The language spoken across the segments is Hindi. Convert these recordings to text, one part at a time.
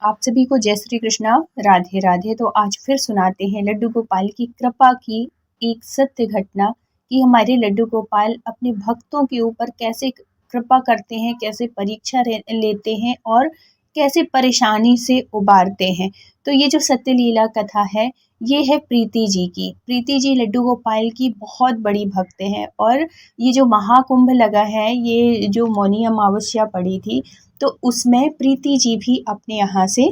आप सभी को जय श्री कृष्णा, राधे राधे। तो आज फिर सुनाते हैं लड्डू गोपाल की कृपा की एक सत्य घटना कि हमारे लड्डू गोपाल अपने भक्तों के ऊपर कैसे कृपा करते हैं, कैसे परीक्षा लेते हैं और कैसे परेशानी से उबारते हैं। तो ये जो सत्य लीला कथा है, ये है प्रीति जी की। प्रीति जी लड्डू गोपाल की बहुत बड़ी भक्त हैं और ये जो महाकुंभ लगा है, ये जो मौनी अमावस्या पड़ी थी, तो उसमें प्रीति जी भी अपने यहाँ से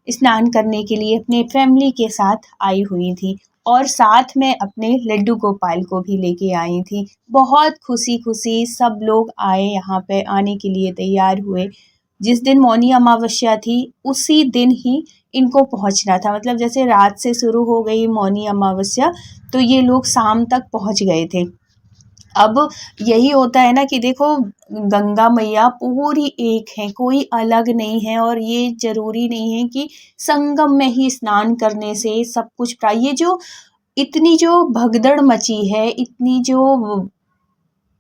स्नान करने के लिए अपने फैमिली के साथ आई हुई थी और साथ में अपने लड्डू गोपाल को भी लेके आई थी। बहुत खुशी खुशी सब लोग आए, यहाँ पे आने के लिए तैयार हुए। जिस दिन मौनी अमावस्या थी उसी दिन ही इनको पहुंचना था, मतलब जैसे रात से शुरू हो गई मौनी अमावस्या तो ये लोग शाम तक पहुंच गए थे। अब यही होता है ना कि देखो, गंगा मैया पूरी एक है, कोई अलग नहीं है और ये ज़रूरी नहीं है कि संगम में ही स्नान करने से सब कुछ ये जो इतनी जो भगदड़ मची है, इतनी जो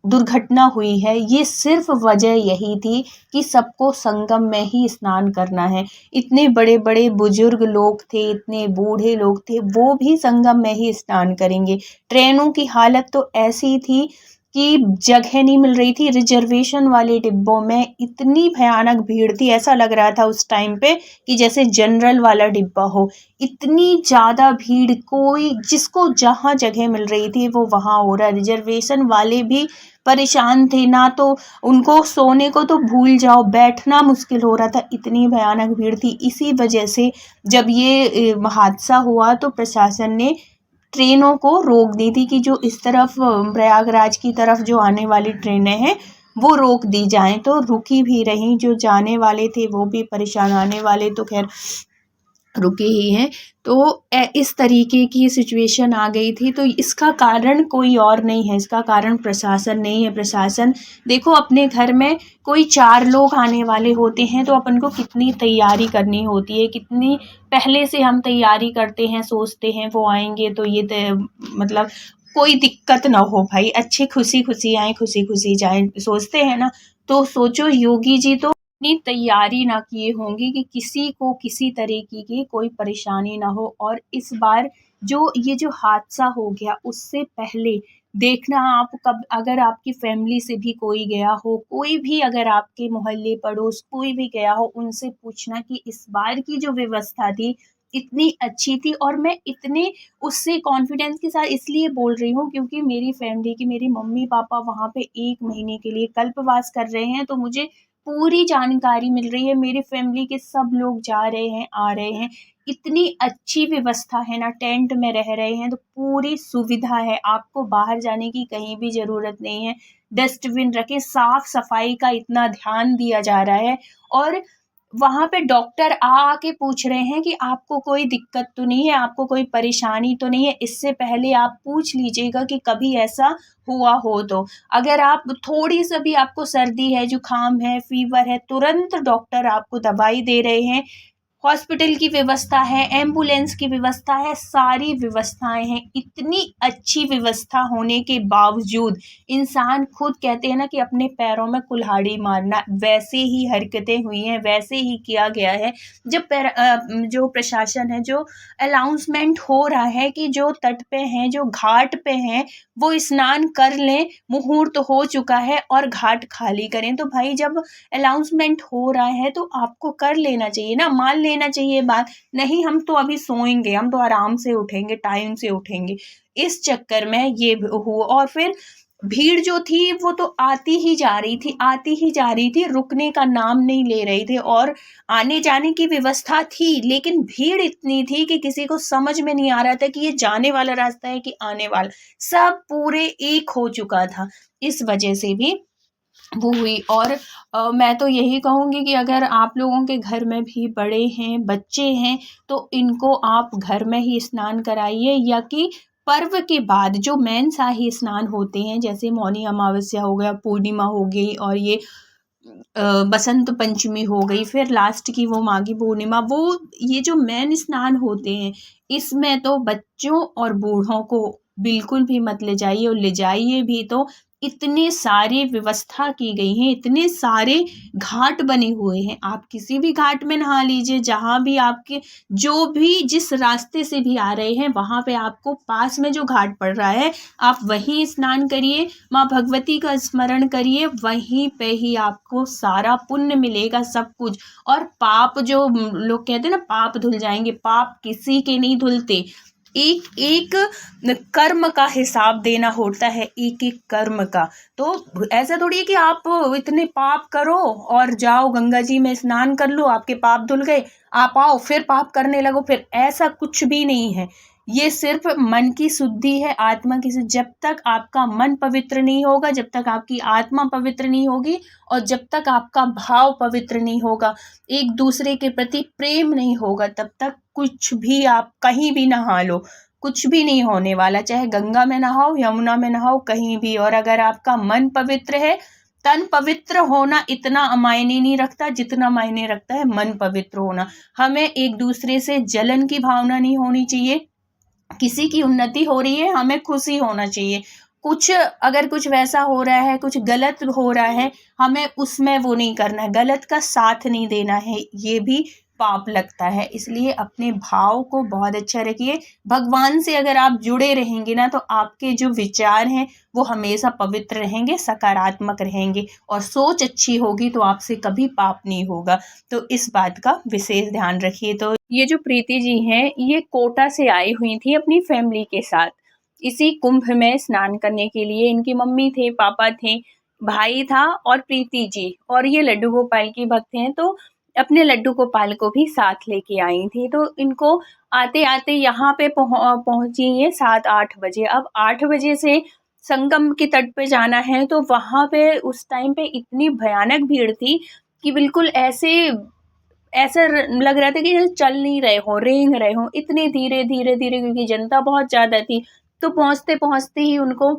दुर्घटना हुई है, ये सिर्फ वजह यही थी कि सबको संगम में ही स्नान करना है। इतने बड़े बड़े बुजुर्ग लोग थे, इतने बूढ़े लोग थे, वो भी संगम में ही स्नान करेंगे। ट्रेनों की हालत तो ऐसी थी कि जगह नहीं मिल रही थी। रिजर्वेशन वाले डिब्बों में इतनी भयानक भीड़ थी, ऐसा लग रहा था उस टाइम पे कि जैसे जनरल वाला डिब्बा हो। इतनी ज़्यादा भीड़, कोई जिसको जहाँ जगह मिल रही थी वो वहाँ हो रहा। रिजर्वेशन वाले भी परेशान थे, ना तो उनको सोने को तो भूल जाओ, बैठना मुश्किल हो रहा था, इतनी भयानक भीड़ थी। इसी वजह से जब ये हादसा हुआ तो प्रशासन ने ट्रेनों को रोक दी थी कि जो इस तरफ प्रयागराज की तरफ जो आने वाली ट्रेनें हैं वो रोक दी जाएं। तो रुकी भी रहीं, जो जाने वाले थे वो भी परेशान, आने वाले तो खैर रुके ही हैं। तो इस तरीके की सिचुएशन आ गई थी। तो इसका कारण कोई और नहीं है, इसका कारण प्रशासन नहीं है। प्रशासन देखो, अपने घर में कोई 4 लोग आने वाले होते हैं तो अपन को कितनी तैयारी करनी होती है, कितनी पहले से हम तैयारी करते हैं, सोचते हैं वो आएंगे तो ये मतलब कोई दिक्कत ना हो भाई, अच्छे खुशी खुशी आए, खुशी खुशी जाएं, सोचते हैं ना। तो सोचो, योगी जी तो इतनी तैयारी ना किए होंगे कि किसी को किसी तरीके की कोई परेशानी ना हो। और इस बार जो ये जो हादसा हो गया, उससे पहले देखना आप, कब अगर आपकी फैमिली से भी कोई गया हो, कोई भी अगर आपके मोहल्ले पड़ोस कोई भी गया हो, उनसे पूछना कि इस बार की जो व्यवस्था थी इतनी अच्छी थी। और मैं इतने उससे कॉन्फिडेंस के साथ इसलिए बोल रही हूँ क्योंकि मेरी फैमिली की, मेरी मम्मी पापा वहाँ पे 1 महीने के लिए कल्पवास कर रहे हैं, तो मुझे पूरी जानकारी मिल रही है। मेरी फैमिली के सब लोग जा रहे हैं, आ रहे हैं, इतनी अच्छी व्यवस्था है ना, टेंट में रह रहे हैं तो पूरी सुविधा है, आपको बाहर जाने की कहीं भी ज़रूरत नहीं है। डस्टबिन रखे, साफ सफाई का इतना ध्यान दिया जा रहा है। और वहाँ पे डॉक्टर आके पूछ रहे हैं कि आपको कोई दिक्कत तो नहीं है, आपको कोई परेशानी तो नहीं है। इससे पहले आप पूछ लीजिएगा कि कभी ऐसा हुआ हो तो। अगर आप थोड़ी सी भी आपको सर्दी है, जुकाम है, फीवर है, तुरंत डॉक्टर आपको दवाई दे रहे हैं। हॉस्पिटल की व्यवस्था है, एम्बुलेंस की व्यवस्था है, सारी व्यवस्थाएं हैं। इतनी अच्छी व्यवस्था होने के बावजूद इंसान खुद कहते हैं ना कि अपने पैरों में कुल्हाड़ी मारना, वैसे ही हरकतें हुई हैं, वैसे ही किया गया है। जब जो प्रशासन है, जो अनाउंसमेंट हो रहा है कि जो तट पे हैं, जो घाट पे हैं, वो स्नान कर लें, मुहूर्त हो चुका है और घाट खाली करें, तो भाई जब अनाउंसमेंट हो रहा है तो आपको कर लेना चाहिए ना, मान लेना चाहिए बात। नहीं, हम तो अभी सोएंगे, हम तो आराम से उठेंगे, टाइम से उठेंगे। इस चक्कर में ये हुआ। और फिर भीड़ जो थी वो तो आती ही जा रही थी, आती ही जा रही थी, रुकने का नाम नहीं ले रही थी। और आने जाने की व्यवस्था थी, लेकिन भीड़ इतनी थी कि किसी को समझ में नहीं आ रहा था कि ये जाने वाला रास्ता है कि आने वाला। सब पूरे एक हो चुका था, इस वजह से भी वो हुई। और मैं तो यही कहूँगी कि अगर आप लोगों के घर में भी बड़े हैं, बच्चे हैं, तो इनको आप घर में ही स्नान कराइए, या कि पर्व के बाद जो मेन शाही स्नान होते हैं, जैसे मौनी अमावस्या हो गया, पूर्णिमा हो गई, और ये बसंत पंचमी हो गई, फिर लास्ट की वो माघी पूर्णिमा, वो ये जो मेन स्नान होते हैं, इसमें तो बच्चों और बूढ़ों को बिल्कुल भी मत ले जाइए, और ले जाइए भी तो इतने सारे व्यवस्था की गई हैं, इतने सारे घाट बने हुए हैं। आप किसी भी घाट में नहा लीजिए, जहाँ भी आपके जो भी जिस रास्ते से भी आ रहे हैं, वहाँ पे आपको पास में जो घाट पड़ रहा है, आप वहीं स्नान करिए, माँ भगवती का स्मरण करिए, वहीं पे ही आपको सारा पुण्य मिलेगा, सब कुछ। और पाप जो लोग कहते हैं ना, पाप धुल जाएंगे, पाप किसी के नहीं धुलते। एक एक कर्म का हिसाब देना होता है, एक एक कर्म का। तो ऐसा थोड़ी है कि आप इतने पाप करो और जाओ गंगा जी में स्नान कर लो, आपके पाप धुल गए, आप आओ फिर पाप करने लगो, फिर ऐसा कुछ भी नहीं है। ये सिर्फ मन की शुद्धि है, आत्मा की शुद्धि। जब तक आपका मन पवित्र नहीं होगा, जब तक आपकी आत्मा पवित्र नहीं होगी, और जब तक आपका भाव पवित्र नहीं होगा, एक दूसरे के प्रति प्रेम नहीं होगा, तब तक कुछ भी आप कहीं भी नहा लो, कुछ भी नहीं होने वाला। चाहे गंगा में नहाओ, यमुना में नहाओ, कहीं भी। और अगर आपका मन पवित्र है, तन पवित्र होना इतना मायने नहीं रखता जितना मायने रखता है मन पवित्र होना। हमें एक दूसरे से जलन की भावना नहीं होनी चाहिए। किसी की उन्नति हो रही है, हमें खुशी होना चाहिए। कुछ अगर कुछ वैसा हो रहा है, कुछ गलत हो रहा है, हमें उसमें वो नहीं करना है, गलत का साथ नहीं देना है, ये भी पाप लगता है। इसलिए अपने भाव को बहुत अच्छा रखिए। भगवान से अगर आप जुड़े रहेंगे ना, तो आपके जो विचार हैं वो हमेशा पवित्र रहेंगे, सकारात्मक रहेंगे, और सोच अच्छी होगी तो आपसे कभी पाप नहीं होगा। तो इस बात का विशेष ध्यान रखिए। तो ये जो प्रीति जी हैं, ये कोटा से आई हुई थी अपनी फैमिली के साथ इसी कुंभ में स्नान करने के लिए। इनकी मम्मी थे, पापा थे, भाई था और प्रीति जी, और ये लड्डू गोपाल की भक्त हैं, तो अपने लड्डू गोपाल को भी साथ लेके आई थी। तो इनको आते आते यहाँ पे पहुंची ये 7-8 बजे। अब 8 बजे से संगम के तट पे जाना है, तो वहाँ पे उस टाइम पे इतनी भयानक भीड़ थी कि बिल्कुल ऐसे ऐसा लग रहा था कि जैसे चल नहीं रहे हो, रेंग रहे हो, इतने धीरे धीरे धीरे, क्योंकि जनता बहुत ज़्यादा थी। तो पहुँचते पहुँचते ही उनको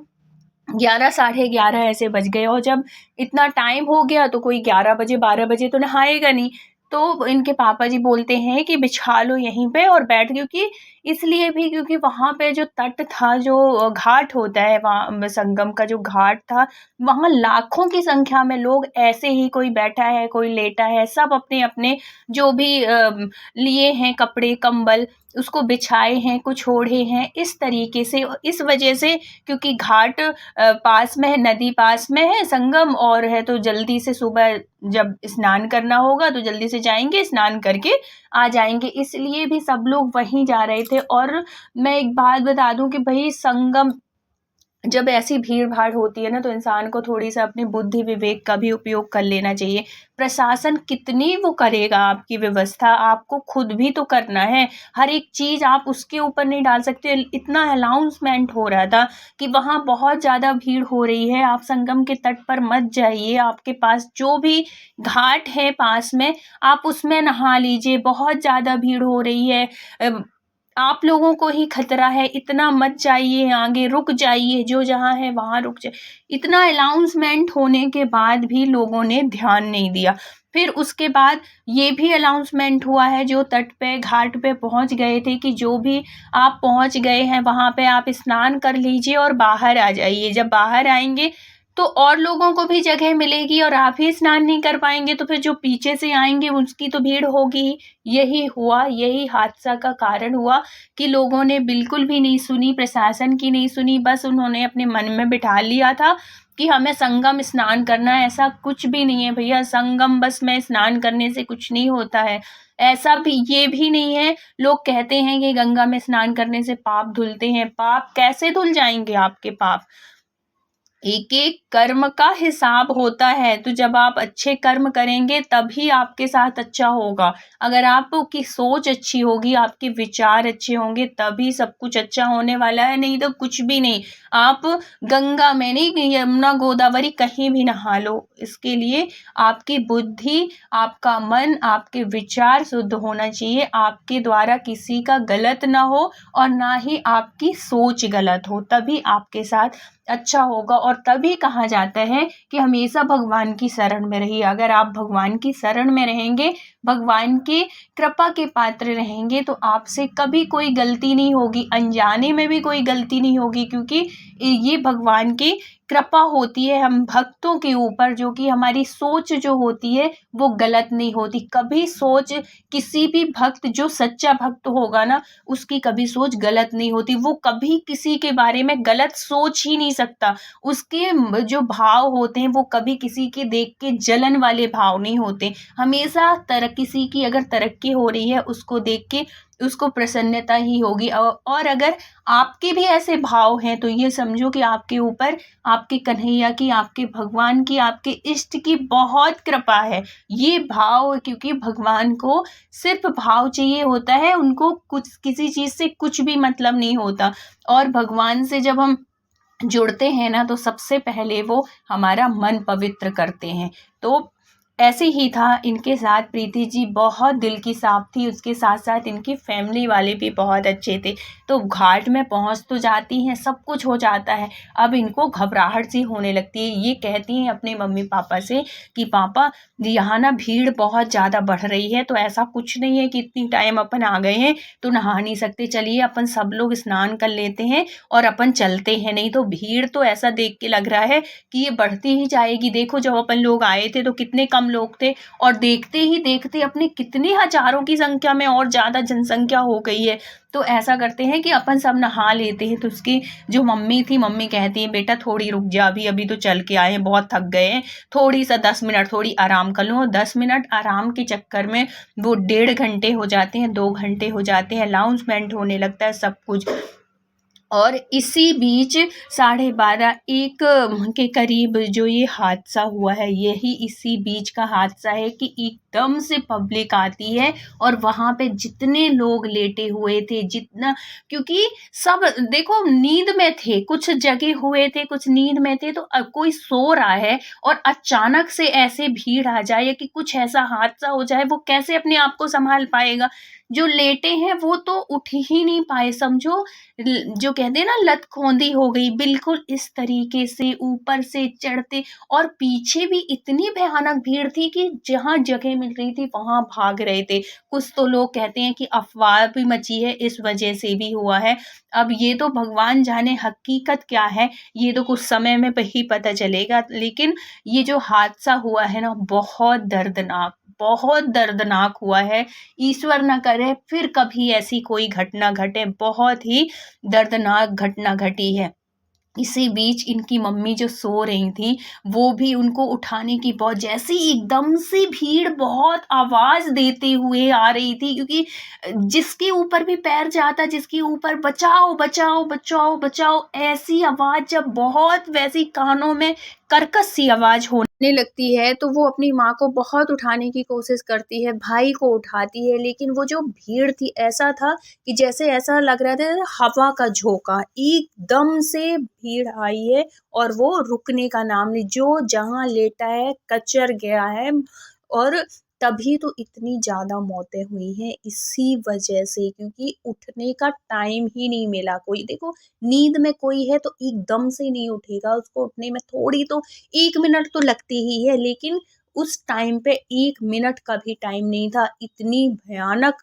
11 साढ़े 11 ऐसे बज गए, और जब इतना टाइम हो गया तो कोई 11 बजे 12 बजे तो नहाएगा नहीं। तो इनके पापा जी बोलते हैं कि बिछा लो यहीं पे और बैठ, क्योंकि इसलिए भी क्योंकि वहाँ पे जो तट था, जो घाट होता है, वहाँ संगम का जो घाट था, वहाँ लाखों की संख्या में लोग ऐसे ही, कोई बैठा है, कोई लेटा है, सब अपने अपने जो भी लिए हैं कपड़े कंबल, उसको बिछाए हैं, कुछ ओढ़े हैं, इस तरीके से। इस वजह से क्योंकि घाट पास में है, नदी पास में है, संगम और है, तो जल्दी से सुबह जब स्नान करना होगा तो जल्दी से जाएंगे, स्नान करके आ जाएंगे, इसलिए भी सब लोग वहीं जा रहे थे। और मैं एक बात बता दूं कि भाई संगम जब ऐसी भीड़ भाड़ होती है ना, तो इंसान को थोड़ी सा अपनी बुद्धि विवेक का भी उपयोग कर लेना चाहिए। प्रशासन कितनी वो करेगा आपकी व्यवस्था, आपको खुद भी तो करना है। हर एक चीज़ आप उसके ऊपर नहीं डाल सकते। इतना अनाउंसमेंट हो रहा था कि वहाँ बहुत ज़्यादा भीड़ हो रही है, आप संगम के तट पर मत जाइए, आपके पास जो भी घाट है पास में आप उसमें नहा लीजिए, बहुत ज़्यादा भीड़ हो रही है, आप लोगों को ही खतरा है, इतना मत जाइए आगे, रुक जाइए, जो जहाँ है वहाँ रुक जाइए। इतना अनाउंसमेंट होने के बाद भी लोगों ने ध्यान नहीं दिया। फिर उसके बाद ये भी अनाउंसमेंट हुआ है, जो तट पे घाट पे पहुँच गए थे, कि जो भी आप पहुँच गए हैं वहाँ पे आप स्नान कर लीजिए और बाहर आ जाइए। जब बाहर आएंगे तो और लोगों को भी जगह मिलेगी, और आप ही स्नान नहीं कर पाएंगे तो फिर जो पीछे से आएंगे उसकी तो भीड़ होगी ही। यही हुआ, यही हादसा का कारण हुआ कि लोगों ने बिल्कुल भी नहीं सुनी, प्रशासन की नहीं सुनी, बस उन्होंने अपने मन में बिठा लिया था कि हमें संगम स्नान करना है। ऐसा कुछ भी नहीं है भैया, संगम बस में स्नान करने से कुछ नहीं होता है। ऐसा भी ये भी नहीं है, लोग कहते हैं कि गंगा में स्नान करने से पाप धुलते हैं, पाप कैसे धुल जाएंगे आपके पाप? एक एक कर्म का हिसाब होता है। तो जब आप अच्छे कर्म करेंगे तभी आपके साथ अच्छा होगा। अगर आपकी सोच अच्छी होगी, आपके विचार अच्छे होंगे, तभी सब कुछ अच्छा होने वाला है, नहीं तो कुछ भी नहीं। आप गंगा में नहीं, यमुना गोदावरी कहीं भी नहा लो, इसके लिए आपकी बुद्धि, आपका मन, आपके विचार शुद्ध होना चाहिए। आपके द्वारा किसी का गलत ना हो और ना ही आपकी सोच गलत हो, तभी आपके साथ अच्छा होगा। और तभी कहा जाता है कि हमेशा भगवान की शरण में रहिए। अगर आप भगवान की शरण में रहेंगे, भगवान के कृपा के पात्र रहेंगे, तो आपसे कभी कोई गलती नहीं होगी, अनजाने में भी कोई गलती नहीं होगी, क्योंकि ये भगवान की कृपा होती है हम भक्तों के ऊपर, जो कि हमारी सोच जो होती है वो गलत नहीं होती। कभी सोच किसी भी भक्त, जो सच्चा भक्त होगा ना, उसकी कभी सोच गलत नहीं होती। वो कभी किसी के बारे में गलत सोच ही नहीं सकता। उसके जो भाव होते हैं वो कभी किसी के देख के जलन वाले भाव नहीं होते। हमेशा किसी की अगर तरक्की हो रही है उसको देख के उसको प्रसन्नता ही होगी। और अगर आपके भी ऐसे भाव हैं तो ये समझो कि आपके ऊपर आपके कन्हैया की, आपके भगवान की, आपके इष्ट की बहुत कृपा है। ये भाव, क्योंकि भगवान को सिर्फ भाव चाहिए होता है, उनको कुछ किसी चीज से कुछ भी मतलब नहीं होता। और भगवान से जब हम जुड़ते हैं ना तो सबसे पहले वो हमारा मन पवित्र करते हैं। तो ऐसे ही था इनके साथ। प्रीति जी बहुत दिल की साफ थी, उसके साथ साथ इनकी फैमिली वाले भी बहुत अच्छे थे। तो घाट में पहुंच तो जाती हैं, सब कुछ हो जाता है। अब इनको घबराहट सी होने लगती है। ये कहती हैं अपने मम्मी पापा से कि पापा, यहाँ ना भीड़ बहुत ज़्यादा बढ़ रही है, तो ऐसा कुछ नहीं है कि इतनी टाइम अपन आ गए हैं तो नहा नहीं सकते, चलिए अपन सब लोग स्नान कर लेते हैं और अपन चलते हैं। नहीं तो भीड़ तो ऐसा देख के लग रहा है कि ये बढ़ती ही जाएगी। देखो जब अपन लोग आए थे तो कितने कम लोग थे, और देखते ही देखते अपने कितने हजारों की संख्या में और ज़्यादा जनसंख्या हो गई है। तो ऐसा करते हैं कि अपन सब नहा लेते हैं। तो उसकी जो मम्मी थी, मम्मी कहती है बेटा थोड़ी रुक जा, अभी अभी तो चल के आए हैं, बहुत थक गए हैं, थोड़ी सा 10 मिनट थोड़ी आराम कर लो। 10 मिनट आराम के चक्कर में वो 1.5 घंटे हो जाते हैं, 2 घंटे हो जाते हैं, अनाउंसमेंट होने लगता है सब कुछ। और इसी बीच 12:30 1 के करीब जो ये हादसा हुआ है, यही इसी बीच का हादसा है कि एकदम से पब्लिक आती है और वहाँ पे जितने लोग लेटे हुए थे, जितना, क्योंकि सब देखो नींद में थे, कुछ जगे हुए थे, कुछ नींद में थे, तो कोई सो रहा है और अचानक से ऐसे भीड़ आ जाए या कि कुछ ऐसा हादसा हो जाए, वो कैसे अपने आप को संभाल पाएगा। जो लेटे हैं वो तो उठ ही नहीं पाए, समझो जो कहते हैं ना लत खौंदी हो गई, बिल्कुल इस तरीके से ऊपर से चढ़ते। और पीछे भी इतनी भयानक भीड़ थी कि जहाँ जगह मिल रही थी वहां भाग रहे थे। कुछ तो लोग कहते हैं कि अफवाह भी मची है, इस वजह से भी हुआ है। अब ये तो भगवान जाने हकीकत क्या है, ये तो कुछ समय में ही पता चलेगा। लेकिन ये जो हादसा हुआ है ना, बहुत दर्दनाक हुआ है। ईश्वर न करे फिर कभी ऐसी कोई घटना घटे, बहुत ही दर्दनाक घटना घटी है। इसी बीच इनकी मम्मी जो सो रही थी, वो भी उनको उठाने की बहुत, जैसे ही एकदम से भीड़ बहुत आवाज देते हुए आ रही थी, क्योंकि जिसके ऊपर भी पैर जाता, जिसके ऊपर बचाओ बचाओ बचाओ बचाओ, ऐसी आवाज जब बहुत वैसी कानों में कर्कश सी आवाज होने लगती है, तो वो अपनी माँ को बहुत उठाने की कोशिश करती है, भाई को उठाती है। लेकिन वो जो भीड़ थी, ऐसा था कि जैसे ऐसा लग रहा था हवा का झोंका, एकदम से भीड़ आई है और वो रुकने का नाम नहीं। जो जहाँ लेटा है कचर गया है। और तभी तो इतनी ज़्यादा मौतें हुई हैं इसी वजह से, क्योंकि उठने का टाइम ही नहीं मिला। कोई देखो नींद में कोई है तो एकदम से नहीं उठेगा, उसको उठने में थोड़ी तो 1 मिनट तो लगती ही है। लेकिन उस टाइम पे 1 मिनट का भी टाइम नहीं था, इतनी भयानक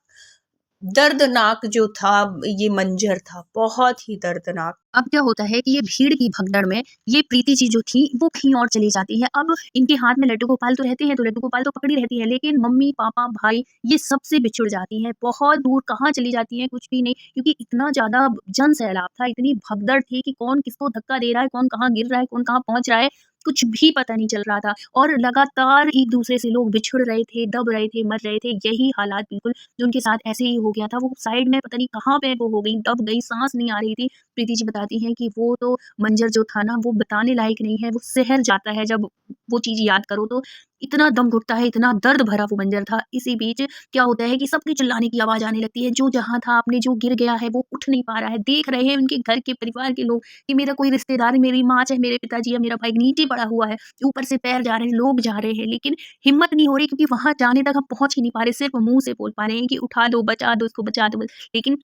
दर्दनाक जो था ये मंजर था, बहुत ही दर्दनाक। अब क्या होता है कि ये भीड़ की भगदड़ में ये प्रीति जी जो थी वो कहीं और चली जाती है। अब इनके हाथ में लड्डू गोपाल तो रहते हैं, तो लड्डू गोपाल तो पकड़ी रहती है, लेकिन मम्मी पापा भाई ये सबसे बिछुड़ जाती है। बहुत दूर कहाँ चली जाती है कुछ भी नहीं, क्योंकि इतना ज्यादा जन सैलाब था, इतनी भगदड़ थी कि कौन किसको धक्का दे रहा है, कौन कहाँ गिर रहा है, कौन कहाँ पहुंच रहा है, कुछ भी पता नहीं चल रहा था। और लगातार एक दूसरे से लोग बिछुड़ रहे थे, दब रहे थे, मर रहे थे। यही हालात बिल्कुल जो उनके साथ ऐसे ही हो गया था। वो साइड में पता नहीं कहाँ पे वो हो गई, दब गई, सांस नहीं आ रही थी। प्रीति जी बताती हैं कि वो तो मंजर जो था ना वो बताने लायक नहीं है, वो शहर जाता है जब वो चीज़ याद करो तो। इतना दम घुटता है, इतना दर्द भरा वो मंजर था। इसी बीच क्या होता है कि सबके चिल्लाने की आवाज़ आने लगती है, जो जहाँ था अपने जो गिर गया है वो उठ नहीं पा रहा है। देख रहे हैं उनके घर के परिवार के लोग कि मेरा कोई रिश्तेदार, मेरी माँ चाहे मेरे पिताजी या मेरा भाई नीचे पड़ा हुआ है, ऊपर से पैर जा रहे हैं, लोग जा रहे हैं, लेकिन हिम्मत नहीं हो रही, क्योंकि वहाँ जाने तक हम पहुँच ही नहीं पा रहे, सिर्फ मुँह से बोल पा रहे हैं कि उठा दो, बचा दो, उसको बचा दो। लेकिन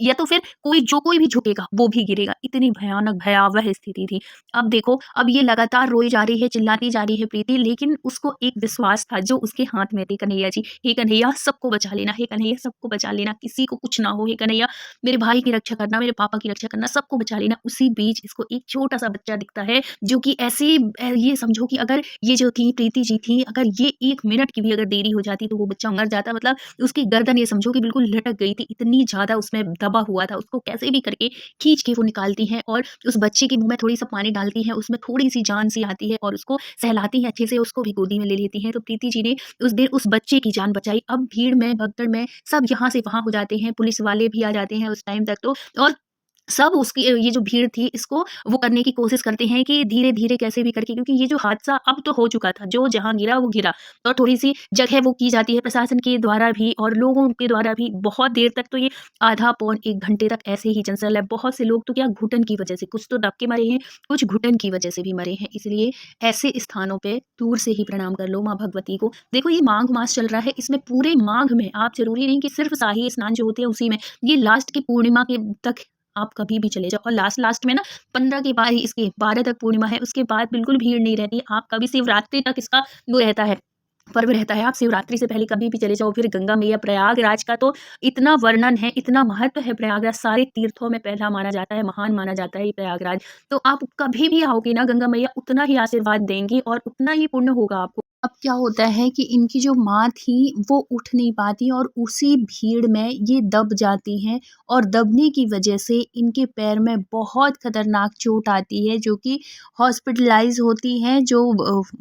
या तो फिर कोई भी झुकेगा वो भी गिरेगा, इतनी भयानक भयावह स्थिति थी। अब देखो, अब ये लगातार रोई जा रही है, चिल्लाती जा रही है प्रीति, लेकिन उसको एक विश्वास था जो उसके हाथ में थे, कन्हैया जी, हे कन्हैया सबको बचा लेना, हे कन्हैया सबको बचा लेना, किसी को कुछ ना हो, हे कन्हैया मेरे भाई की रक्षा करना, मेरे पापा की रक्षा करना, सबको बचा लेना। उसी बीच इसको एक छोटा-सा बच्चा दिखता है जो कि ऐसे ये समझो कि अगर ये जो थी प्रीति जी थी, अगर ये 1 मिनट की भी अगर देरी हो जाती तो वो बच्चा मर जाता, मतलब उसकी गर्दन ये समझो कि बिल्कुल लटक गई थी, इतनी ज़्यादा उसमें दबा हुआ था। उसको कैसे भी करके खींच के वो निकालती हैं और उस बच्चे के मुँह में थोड़ी-सा पानी डालती हैं, उसमें थोड़ी-सी जान सी आती है और उसको सहलाती हैं अच्छे से, उसको भी गोदी में ले लेती हैं। तो प्रीति जी ने उस दिन उस बच्चे की जान बचाई। अब भीड़ में, भगदड़ में सब यहाँ से वहाँ हो जाते हैं, पुलिस वाले भी आ जाते हैं उस टाइम तक तो, और सब उसकी ये जो भीड़ थी इसको वो करने की कोशिश करते हैं कि धीरे-धीरे कैसे भी करके, क्योंकि ये जो हादसा अब तो हो चुका था, जो जहाँ गिरा वो गिरा, और थोड़ी-सी जगह वो की जाती है प्रशासन के द्वारा भी और लोगों के द्वारा भी। बहुत देर तक तो ये आधा पौन 1 घंटे तक ऐसे ही चल रहा है। बहुत से लोग तो क्या घुटन की वजह से, कुछ तो दब के मरे हैं, कुछ घुटन की वजह से भी मरे हैं। इसलिए ऐसे स्थानों पे दूर से ही प्रणाम कर लो माँ भगवती को। देखो, ये माघ मास चल रहा है, इसमें पूरे माघ में आप ज़रूरी नहीं कि सिर्फ़ शाही स्नान जो होते हैं उसी में, ये लास्ट की पूर्णिमा के तक आप कभी भी चले जाओ, और लास्ट में ना 15 के बाद ही, इसके 12 तक पूर्णिमा है, उसके बाद बिल्कुल भीड़ नहीं रहती। आप कभी शिवरात्रि तक इसका वो रहता है, पर्व रहता है, आप शिवरात्रि से पहले कभी भी चले जाओ। फिर गंगा मैया, प्रयागराज का तो इतना वर्णन है, इतना महत्व है प्रयागराज, सारे तीर्थों में पहला माना जाता है, महान माना जाता है ये प्रयागराज। तो आप कभी भी आओगे ना, गंगा मैया उतना ही आशीर्वाद देंगी और उतना ही पुण्य होगा आपको। अब क्या होता है कि इनकी जो माँ थी वो उठ नहीं पाती और उसी भीड़ में ये दब जाती हैं, और दबने की वजह से इनके पैर में बहुत खतरनाक चोट आती है, जो कि हॉस्पिटलाइज होती हैं। जो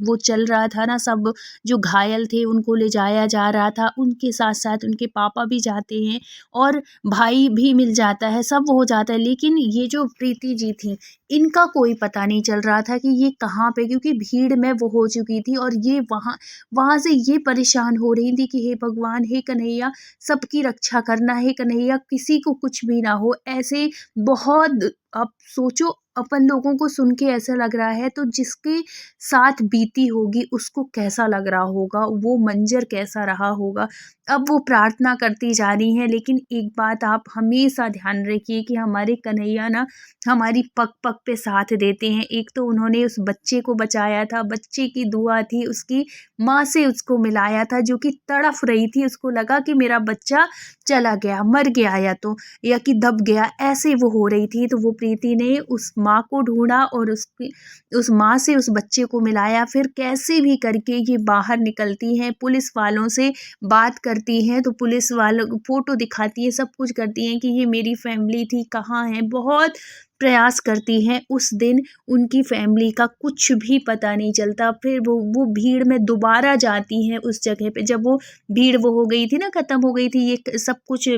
वो चल रहा था ना, सब जो घायल थे उनको ले जाया जा रहा था, उनके साथ-साथ उनके पापा भी जाते हैं और भाई भी मिल जाता है, सब हो जाता है। लेकिन ये जो प्रीति जी थी, इनका कोई पता नहीं चल रहा था कि ये कहाँ पे, क्योंकि भीड़ में वो हो चुकी थी और ये वहाँ वहाँ से ये परेशान हो रही थी कि हे भगवान, हे कन्हैया सबकी रक्षा करना, हे कन्हैया किसी को कुछ भी ना हो। ऐसे बहुत, आप सोचो, अपन लोगों को सुन के ऐसा लग रहा है, तो जिसके साथ बीती होगी उसको कैसा लग रहा होगा, वो मंजर कैसा रहा होगा। अब वो प्रार्थना करती जा रही हैं, लेकिन एक बात आप हमेशा ध्यान रखिए कि हमारे कन्हैया ना हमारी पग-पग पे साथ देते हैं। एक तो उन्होंने उस बच्चे को बचाया था, बच्चे की दुआ थी, उसकी माँ से उसको मिलाया था, जो कि तड़फ रही थी, उसको लगा कि मेरा बच्चा चला गया, मर गया, या कि दब गया, ऐसे वो हो रही थी। तो वो प्रीति ने उस माँ को ढूँढा और उस माँ से उस बच्चे को मिलाया, फिर कैसे भी करके ये बाहर निकलती हैं, पुलिस वालों से बात करती हैं, तो पुलिस वालों को फ़ोटो दिखाती है, सब कुछ करती हैं कि ये मेरी फैमिली थी, कहाँ है, बहुत प्रयास करती हैं। उस दिन उनकी फैमिली का कुछ भी पता नहीं चलता। फिर वो भीड़ में दोबारा जाती हैं उस जगह पे, जब वो भीड़ वो हो गई थी ना, ख़त्म हो गई थी, ये सब कुछ,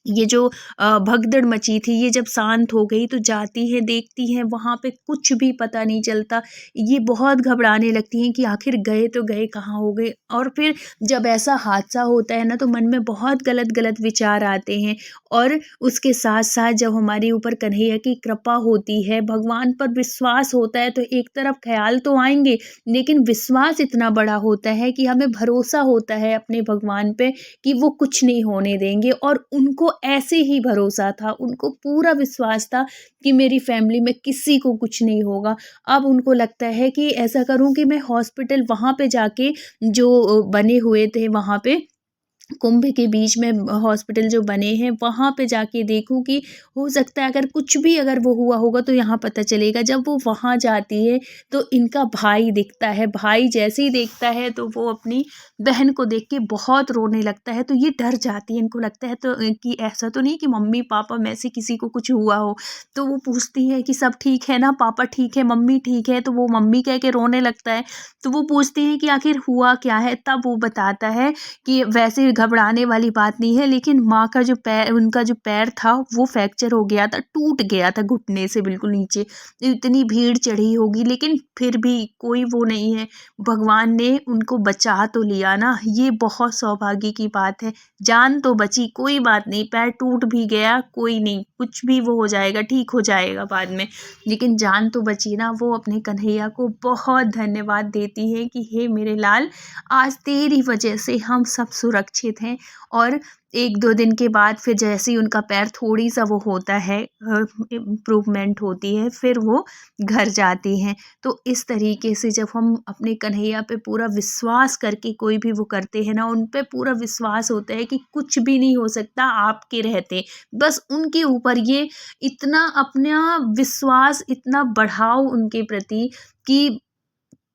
ये जो भगदड़ मची थी, ये जब शांत हो गई तो जाती हैं, देखती हैं, वहाँ पे कुछ भी पता नहीं चलता। ये बहुत घबराने लगती हैं कि आखिर गए तो गए कहाँ हो गए। और फिर जब ऐसा हादसा होता है ना, तो मन में बहुत गलत-गलत विचार आते हैं, और उसके साथ-साथ जब हमारे ऊपर कन्हैया की कृपा होती है, भगवान पर विश्वास होता है, तो एक तरफ ख़्याल तो आएँगे, लेकिन विश्वास इतना बड़ा होता है कि हमें भरोसा होता है अपने भगवान पे कि वो कुछ नहीं होने देंगे। और उनको ऐसे ही भरोसा था, उनको पूरा विश्वास था कि मेरी फैमिली में किसी को कुछ नहीं होगा। अब उनको लगता है कि ऐसा करूँ कि मैं हॉस्पिटल वहाँ पे जाके, जो बने हुए थे वहाँ पे कुंभ के बीच में हॉस्पिटल जो बने हैं, वहाँ पे जाके देखूँ कि हो सकता है अगर कुछ भी अगर वो हुआ होगा तो यहाँ पता चलेगा। जब वो वहाँ जाती है तो इनका भाई दिखता है, भाई जैसे ही देखता है तो वो अपनी बहन को देख के बहुत रोने लगता है, तो ये डर जाती है। इनको लगता है तो कि ऐसा तो नहीं कि मम्मी-पापा में से किसी को कुछ हुआ हो। तो वो पूछती है कि सब ठीक है ना? पापा ठीक है, मम्मी ठीक है? तो वो मम्मी कह के रोने लगता है। तो वो पूछती हैं कि आखिर हुआ क्या है? तब वो बताता है कि वैसे घबराने वाली बात नहीं है, लेकिन माँ का जो पैर, उनका जो पैर था वो फ्रैक्चर हो गया था, टूट गया था घुटने से बिल्कुल नीचे। इतनी भीड़ चढ़ी होगी, लेकिन फिर भी कोई वो नहीं है, भगवान ने उनको बचा तो लिया ना, ये बहुत सौभाग्य की बात है। जान तो बची, कोई बात नहीं, पैर टूट भी गया, कोई नहीं, कुछ भी वो हो जाएगा, ठीक हो जाएगा बाद में, लेकिन जान तो बची ना। वो अपने कन्हैया को बहुत धन्यवाद देती है कि हे मेरे लाल, आज तेरी वजह से हम सब सुरक्षित सुरक्षित हैं और 1-2 दिन के बाद फिर जैसे ही उनका पैर थोड़ी सा वो होता है, इम्प्रूवमेंट होती है, फिर वो घर जाती हैं। तो इस तरीके से जब हम अपने कन्हैया पे पूरा विश्वास करके कोई भी वो करते हैं ना, उन पे पूरा विश्वास होता है कि कुछ भी नहीं हो सकता आपके रहते। बस उनके ऊपर ये इतना अपना विश्वास इतना बढ़ाओ उनके प्रति कि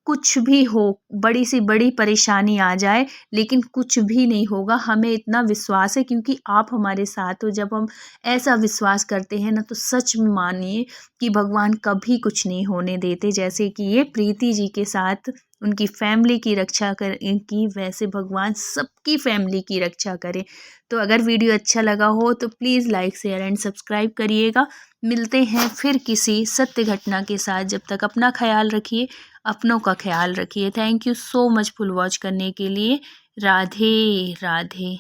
कुछ भी हो, बड़ी से बड़ी परेशानी आ जाए, लेकिन कुछ भी नहीं होगा, हमें इतना विश्वास है क्योंकि आप हमारे साथ हो। जब हम ऐसा विश्वास करते हैं ना, तो सच में मानिए कि भगवान कभी कुछ नहीं होने देते। जैसे कि ये प्रीति जी के साथ उनकी फैमिली की रक्षा कर की, वैसे भगवान सबकी फैमिली की रक्षा करे। तो अगर वीडियो अच्छा लगा हो तो please like, share and subscribe करिएगा। मिलते हैं फिर किसी सत्य घटना के साथ। जब तक अपना ख्याल रखिए, अपनों का ख्याल रखिए। Thank you so much full watch करने के लिए। राधे राधे।